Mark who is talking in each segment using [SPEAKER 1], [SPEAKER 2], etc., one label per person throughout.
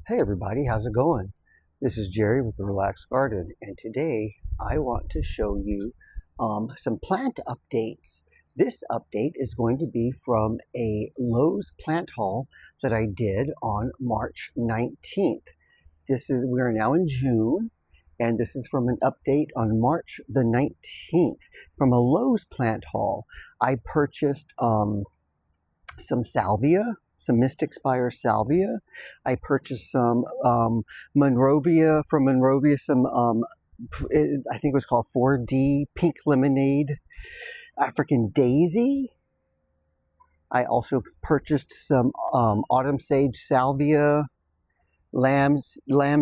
[SPEAKER 1] Hey everybody, how's it going? This is Jerry with the Relaxed Garden, and today I want to show you some plant updates. This update is going to be from a Lowe's plant haul that I did on March 19th. We are now in June, and this is from an update on March the 19th from a Lowe's plant haul. I purchased some salvia, some Mystic Spire salvia. I purchased some Monrovia, from Monrovia, some, I think it was called 4D Pink Lemonade African Daisy. I also purchased some Autumn Sage salvia, lamb's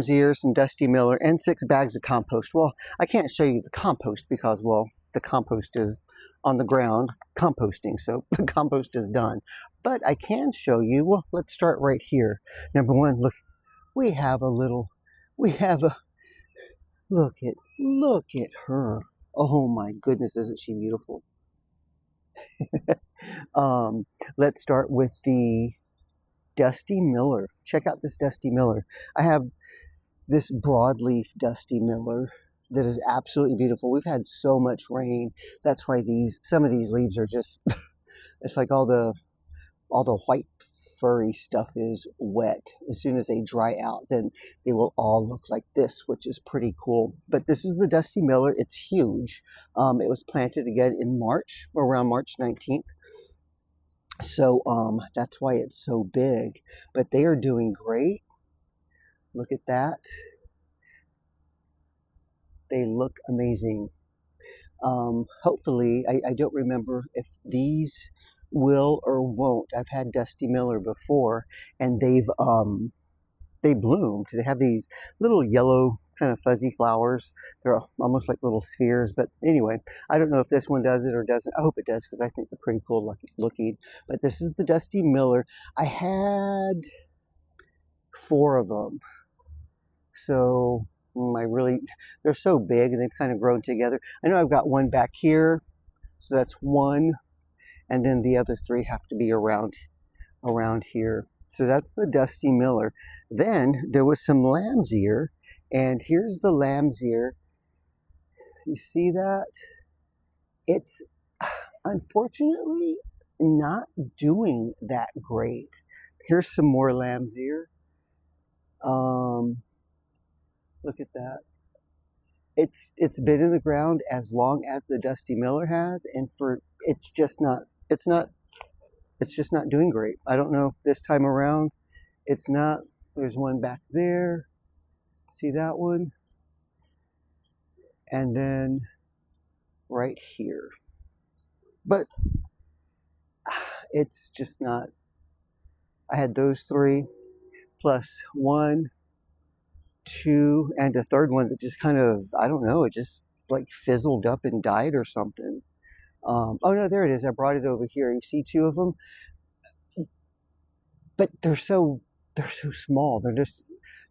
[SPEAKER 1] ears, some Dusty Miller, and 6 bags of compost. Well, I can't show you the compost because, well, the compost is on the ground composting, so the compost is done. But I can show you, well, let's start right here. Number one, look, we have a, look at her. Oh my goodness, isn't she beautiful? Let's start with the Dusty Miller. Check out this Dusty Miller. I have this broadleaf Dusty Miller that is absolutely beautiful. We've had so much rain. That's why some of these leaves are just, it's like all the white furry stuff is wet. As soon as they dry out, then they will all look like this, which is pretty cool. But this is the Dusty Miller. It's huge. It was planted again in March, around March 19th. So that's why it's so big. But they are doing great. Look at that. They look amazing. Hopefully, I don't remember if these will or won't. I've had Dusty Miller before, and they bloomed. They have these little yellow kind of fuzzy flowers. They're almost like little spheres. But anyway, I don't know if this one does it or doesn't. I hope it does because I think they're pretty cool looking. But this is the Dusty Miller. I had 4 of them. So they're so big and they've kind of grown together. I know I've got one back here, so that's 1, and then the other 3 have to be around here. So that's the Dusty Miller. Then there was some lamb's ear, and here's the lamb's ear. You see that? It's unfortunately not doing that great. Here's some more lamb's ear. Look at that. It's been in the ground as long as the Dusty Miller has, and it's just not doing great. I don't know, this time around it's not. There's one back there. See that one? And then right here. But it's just not. I had those 3 plus 1, 2, and a third one that just kind of, I don't know, it just like fizzled up and died or something. Oh no, there it is. I brought it over here. You see 2 of them, but they're so small.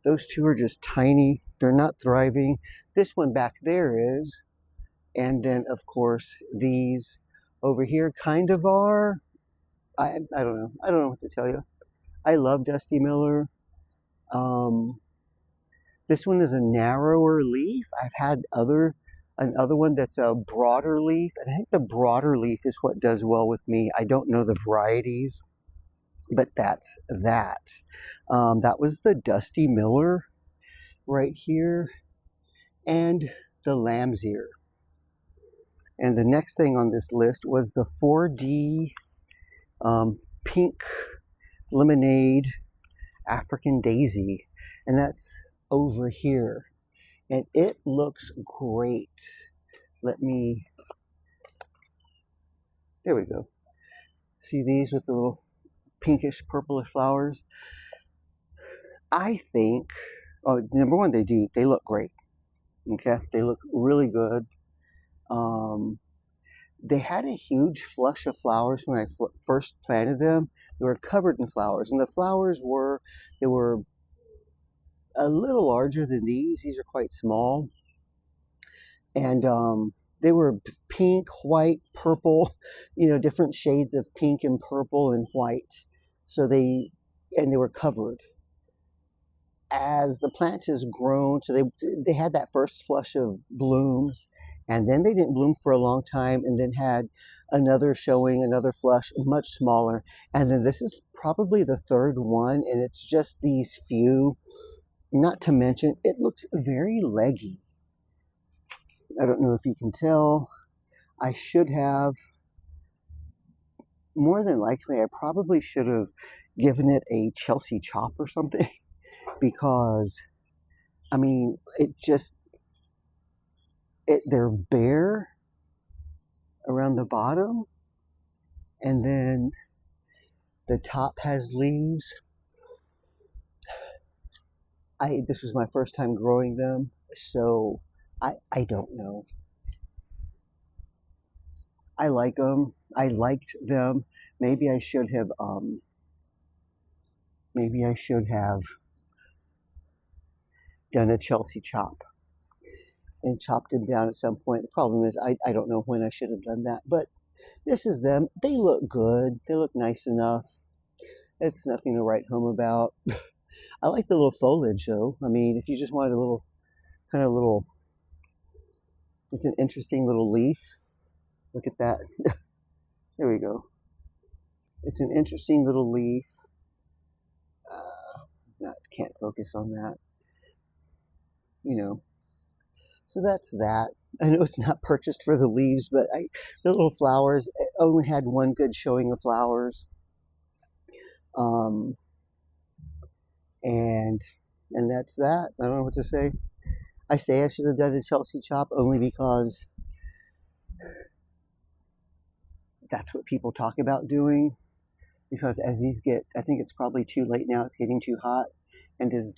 [SPEAKER 1] Those 2 are just tiny. They're not thriving. This one back there is, and then of course these over here kind of are. I don't know. I don't know what to tell you. I love Dusty Miller. This one is a narrower leaf. I've had another one that's a broader leaf, and I think the broader leaf is what does well with me. I don't know the varieties, but that's that. That was the Dusty Miller right here, and the lamb's ear. And the next thing on this list was the 4D Pink Lemonade African Daisy, and that's over here, and it looks great. There we go. See these with the little pinkish purplish flowers? I think, number one, they look great. Okay, they look really good. They had a huge flush of flowers when I first planted them. They were covered in flowers, and the flowers were a little larger than these. These are quite small, and they were pink, white, purple, different shades of pink and purple and white. So they were covered. as the plant has grown, so they had that first flush of blooms, and then they didn't bloom for a long time, and then had another showing, another flush, much smaller, and then this is probably the third one, and it's just these few. Not to mention, it looks very leggy. I don't know if you can tell. I should have, more than likely, I probably should have given it a Chelsea chop or something, because, I mean, they're bare around the bottom, and then the top has leaves. This was my first time growing them, so I don't know. I like them. I liked them. Maybe I should have done a Chelsea chop and chopped them down at some point. The problem is I don't know when I should have done that, but this is them. They look good. They look nice enough. It's nothing to write home about. I like the little foliage, though. I mean, if you just wanted a little, it's an interesting little leaf. Look at that. There we go. It's an interesting little leaf. Can't focus on that. You know. So that's that. I know it's not purchased for the leaves, but the little flowers, it only had one good showing of flowers. And that's that. I don't know what to say. I say I should have done a Chelsea chop only because that's what people talk about doing. Because as these get, I think it's probably too late now. It's getting too hot, and as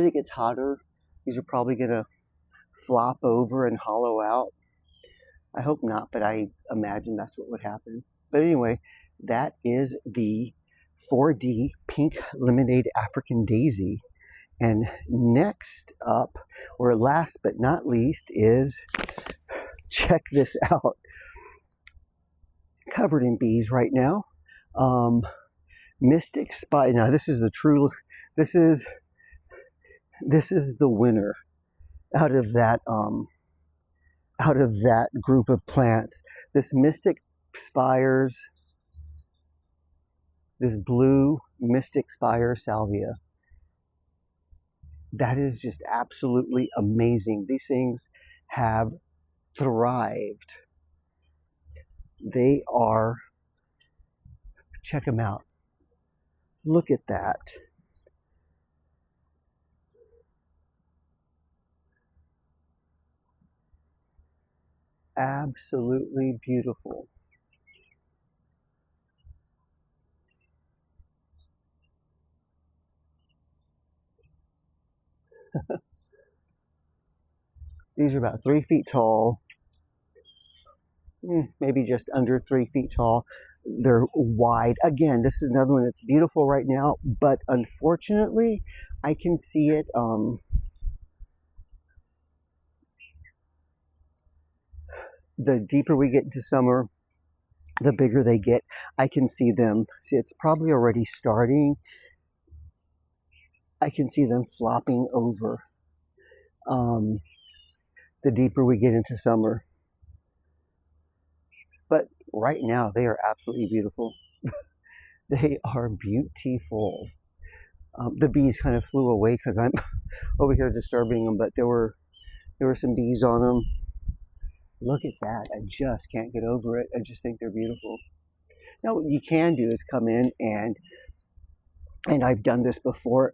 [SPEAKER 1] it gets hotter, these are probably gonna flop over and hollow out. I hope not, but I imagine that's what would happen. But anyway, that is the 4D Pink Lemonade African Daisy. And next up, or last but not least, is, check this out. Covered in bees right now. Mystic Spire. Now this is this is the winner out of that group of plants. This Mystic Spires, this blue Mystic Spire Salvia. That is just absolutely amazing. These things have thrived. They are, check them out. Look at that. Absolutely beautiful. These are about 3 feet tall, maybe just under 3 feet tall. They're wide. Again, this is another one that's beautiful right now, but unfortunately, I can see it. The deeper we get into summer, the bigger they get. I can see them. See, it's probably already starting. I can see them flopping over. The deeper we get into summer. But right now, they are absolutely beautiful. They are beautiful. The bees kind of flew away because I'm over here disturbing them, but there were some bees on them. Look at that. I just can't get over it. I just think they're beautiful. Now, what you can do is come in and I've done this before,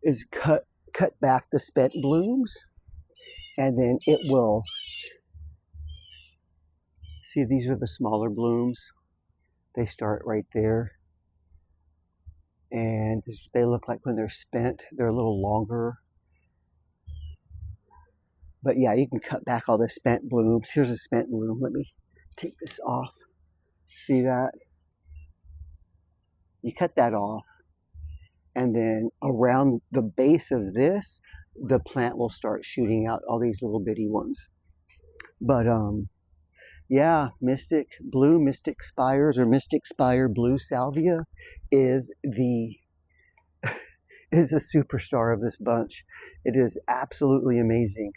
[SPEAKER 1] is cut back the spent blooms, and then it will, see, these are the smaller blooms. They start right there. And they look like when they're spent, they're a little longer. But yeah, you can cut back all the spent blooms. Here's a spent bloom. Let me take this off. See that? You cut that off. And then around the base of this, the plant will start shooting out all these little bitty ones. But yeah, Mystic Spires or Mystic Spire Blue Salvia is is a superstar of this bunch. It is absolutely amazing.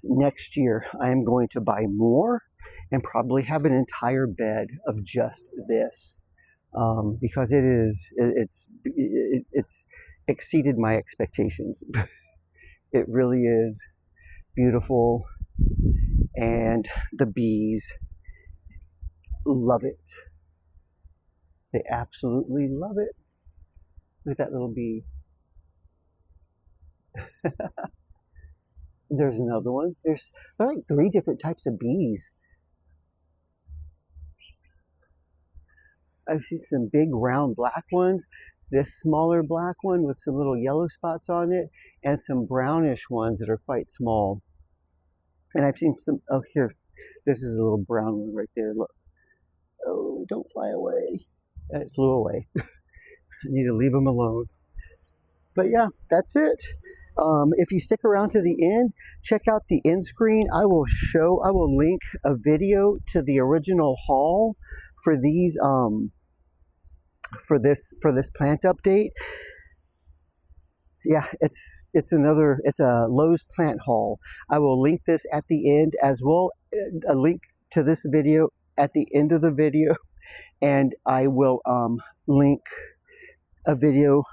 [SPEAKER 1] Next year, I am going to buy more and probably have an entire bed of just this, because it's exceeded my expectations. It really is beautiful, and the bees love it. They absolutely love it. Look at that little bee. There's another one. There are like 3 different types of bees. I've seen some big round black ones, this smaller black one with some little yellow spots on it, and some brownish ones that are quite small. And I've seen some, oh here, this is a little brown one right there, look. Oh, don't fly away. It flew away. I need to leave them alone. But yeah, that's it. If you stick around to the end, check out the end screen. I will link a video to the original haul for these, for this plant update. Yeah, it's a Lowe's plant haul. I will link this at the end, as well, a link to this video at the end of the video, and I will link a video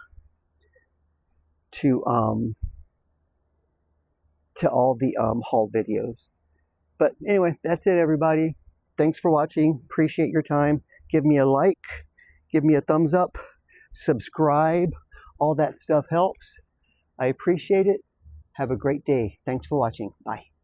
[SPEAKER 1] to all the haul videos. But anyway, that's it, everybody. Thanks for watching. Appreciate your time. Give me a like, give me a thumbs up, subscribe. All that stuff helps. I appreciate it. Have a great day. Thanks for watching. Bye.